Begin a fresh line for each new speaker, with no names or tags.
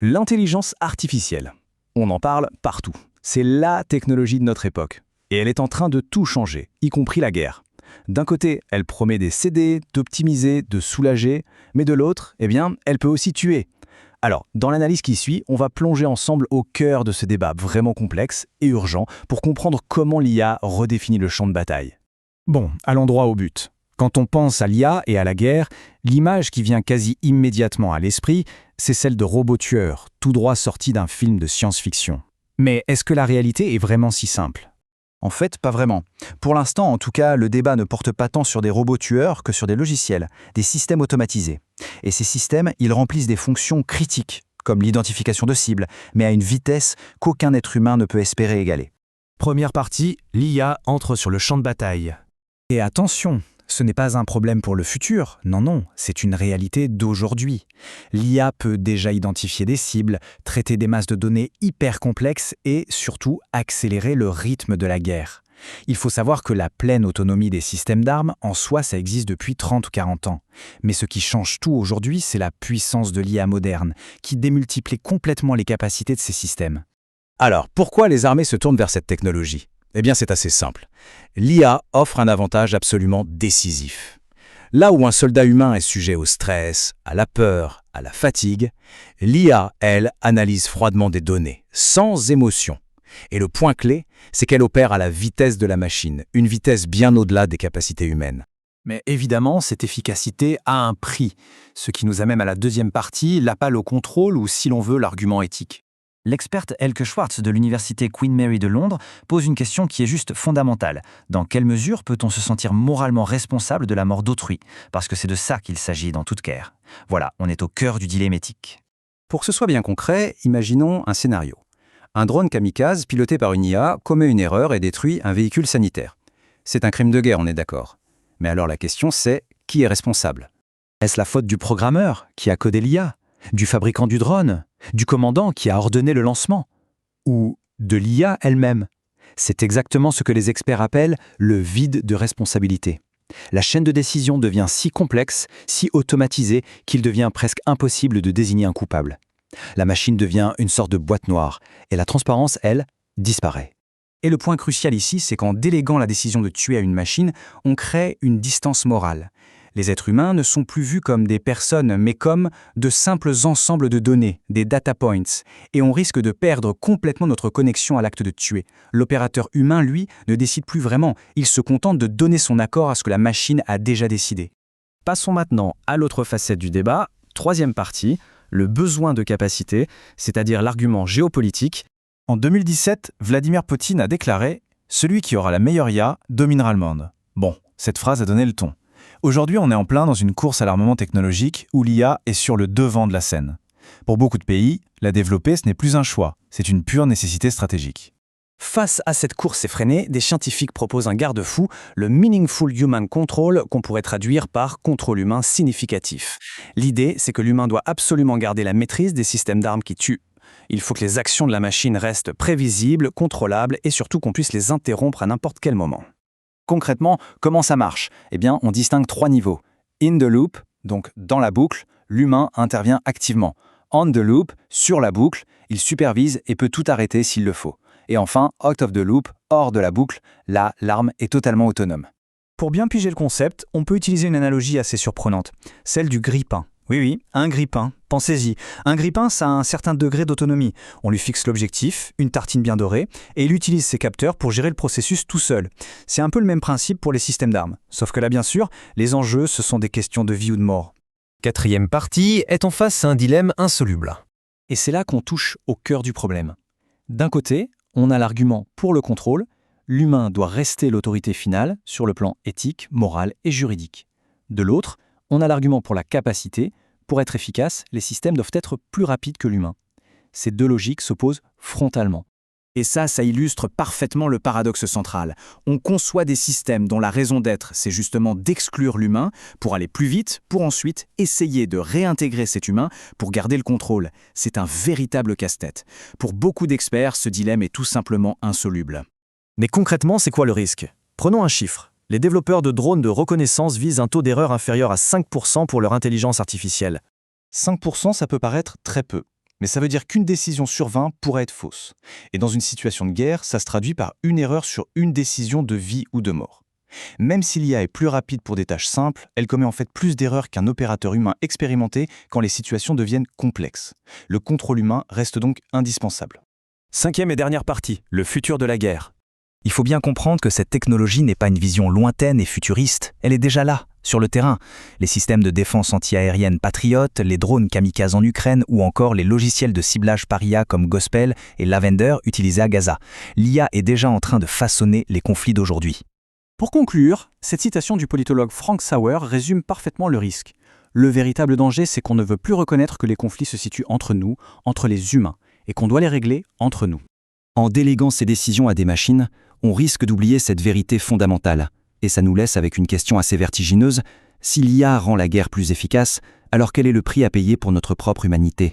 L'intelligence artificielle. On en parle partout. C'est la technologie de notre époque. Et elle est en train de tout changer, y compris la guerre. D'un côté, elle promet d'aider, d'optimiser, de soulager, mais de l'autre, elle peut aussi tuer. Alors, dans l'analyse qui suit, on va plonger ensemble au cœur de ce débat vraiment complexe et urgent pour comprendre comment l'IA redéfinit le champ de bataille.
Bon, allons droit au but. Quand on pense à l'IA et à la guerre, l'image qui vient quasi immédiatement à l'esprit, c'est celle de robots tueurs, tout droit sortis d'un film de science-fiction. Mais est-ce que la réalité est vraiment si simple ?
En fait, pas vraiment. Pour l'instant, en tout cas, le débat ne porte pas tant sur des robots tueurs que sur des logiciels, des systèmes automatisés. Et ces systèmes, ils remplissent des fonctions critiques, comme l'identification de cibles, mais à une vitesse qu'aucun être humain ne peut espérer égaler.
Première partie, l'IA entre sur le champ de bataille.
Et attention, ce n'est pas un problème pour le futur, non, c'est une réalité d'aujourd'hui. L'IA peut déjà identifier des cibles, traiter des masses de données hyper complexes et, surtout, accélérer le rythme de la guerre. Il faut savoir que la pleine autonomie des systèmes d'armes, en soi, ça existe depuis 30 ou 40 ans. Mais ce qui change tout aujourd'hui, c'est la puissance de l'IA moderne, qui démultiplie complètement les capacités de ces systèmes.
Alors, pourquoi les armées se tournent vers cette technologie ? C'est assez simple. L'IA offre un avantage absolument décisif. Là où un soldat humain est sujet au stress, à la peur, à la fatigue, l'IA, elle, analyse froidement des données, sans émotion. Et le point clé, c'est qu'elle opère à la vitesse de la machine, une vitesse bien au-delà des capacités humaines.
Mais évidemment, cette efficacité a un prix, ce qui nous amène à la deuxième partie, l'appel au contrôle ou, si l'on veut, l'argument éthique.
L'experte Elke Schwartz de l'Université Queen Mary de Londres pose une question qui est juste fondamentale. Dans quelle mesure peut-on se sentir moralement responsable de la mort d'autrui ? Parce que c'est de ça qu'il s'agit dans toute guerre. Voilà, on est au cœur du dilemme éthique.
Pour que ce soit bien concret, imaginons un scénario. Un drone kamikaze piloté par une IA commet une erreur et détruit un véhicule sanitaire. C'est un crime de guerre, on est d'accord. Mais alors la question c'est, qui est responsable ?
Est-ce la faute du programmeur qui a codé l'IA ? Du fabricant du drone, du commandant qui a ordonné le lancement, ou de l'IA elle-même. C'est exactement ce que les experts appellent le vide de responsabilité. La chaîne de décision devient si complexe, si automatisée, qu'il devient presque impossible de désigner un coupable. La machine devient une sorte de boîte noire, et la transparence, elle, disparaît.
Et le point crucial ici, c'est qu'en déléguant la décision de tuer à une machine, on crée une distance morale. Les êtres humains ne sont plus vus comme des personnes, mais comme de simples ensembles de données, des data points, et on risque de perdre complètement notre connexion à l'acte de tuer. L'opérateur humain, lui, ne décide plus vraiment, il se contente de donner son accord à ce que la machine a déjà décidé.
Passons maintenant à l'autre facette du débat, troisième partie, le besoin de capacité, c'est-à-dire l'argument géopolitique.
En 2017, Vladimir Poutine a déclaré « Celui qui aura la meilleure IA dominera le monde ». Bon, cette phrase a donné le ton. Aujourd'hui, on est en plein dans une course à l'armement technologique où l'IA est sur le devant de la scène. Pour beaucoup de pays, la développer, ce n'est plus un choix, c'est une pure nécessité stratégique.
Face à cette course effrénée, des scientifiques proposent un garde-fou, le Meaningful Human Control, qu'on pourrait traduire par contrôle humain significatif. L'idée, c'est que l'humain doit absolument garder la maîtrise des systèmes d'armes qui tuent. Il faut que les actions de la machine restent prévisibles, contrôlables et surtout qu'on puisse les interrompre à n'importe quel moment.
Concrètement, comment ça marche ? On distingue 3 niveaux. In the loop, donc dans la boucle, l'humain intervient activement. On the loop, sur la boucle, il supervise et peut tout arrêter s'il le faut. Et enfin, out of the loop, hors de la boucle, là, l'arme est totalement autonome.
Pour bien piger le concept, on peut utiliser une analogie assez surprenante, celle du grille-pain. Oui, un grille-pain, pensez-y. Un grille-pain, ça a un certain degré d'autonomie. On lui fixe l'objectif, une tartine bien dorée, et il utilise ses capteurs pour gérer le processus tout seul. C'est un peu le même principe pour les systèmes d'armes. Sauf que là, bien sûr, les enjeux, ce sont des questions de vie ou de mort.
Quatrième partie, est-on face à un dilemme insoluble ?
Et c'est là qu'on touche au cœur du problème. D'un côté, on a l'argument pour le contrôle. L'humain doit rester l'autorité finale sur le plan éthique, moral et juridique. De l'autre, on a l'argument pour la capacité. Pour être efficace, les systèmes doivent être plus rapides que l'humain. Ces deux logiques s'opposent frontalement. Et ça illustre parfaitement le paradoxe central. On conçoit des systèmes dont la raison d'être, c'est justement d'exclure l'humain pour aller plus vite, pour ensuite essayer de réintégrer cet humain pour garder le contrôle. C'est un véritable casse-tête. Pour beaucoup d'experts, ce dilemme est tout simplement insoluble.
Mais concrètement, c'est quoi le risque ? Prenons un chiffre. Les développeurs de drones de reconnaissance visent un taux d'erreur inférieur à 5% pour leur intelligence artificielle.
5%, ça peut paraître très peu.
mais ça veut dire qu'une décision sur 20 pourrait être fausse. Et dans une situation de guerre, ça se traduit par une erreur sur une décision de vie ou de mort. Même si l'IA est plus rapide pour des tâches simples, elle commet en fait plus d'erreurs qu'un opérateur humain expérimenté quand les situations deviennent complexes. Le contrôle humain reste donc indispensable.
5e et dernière partie, le futur de la guerre.
Il faut bien comprendre que cette technologie n'est pas une vision lointaine et futuriste, elle est déjà là, sur le terrain. Les systèmes de défense anti-aérienne Patriot, les drones kamikazes en Ukraine ou encore les logiciels de ciblage par IA comme Gospel et Lavender utilisés à Gaza. L'IA est déjà en train de façonner les conflits d'aujourd'hui.
Pour conclure, cette citation du politologue Frank Sauer résume parfaitement le risque. Le véritable danger, c'est qu'on ne veut plus reconnaître que les conflits se situent entre nous, entre les humains, et qu'on doit les régler entre nous.
En déléguant ces décisions à des machines, on risque d'oublier cette vérité fondamentale. Et ça nous laisse avec une question assez vertigineuse. Si l'IA rend la guerre plus efficace, alors quel est le prix à payer pour notre propre humanité ?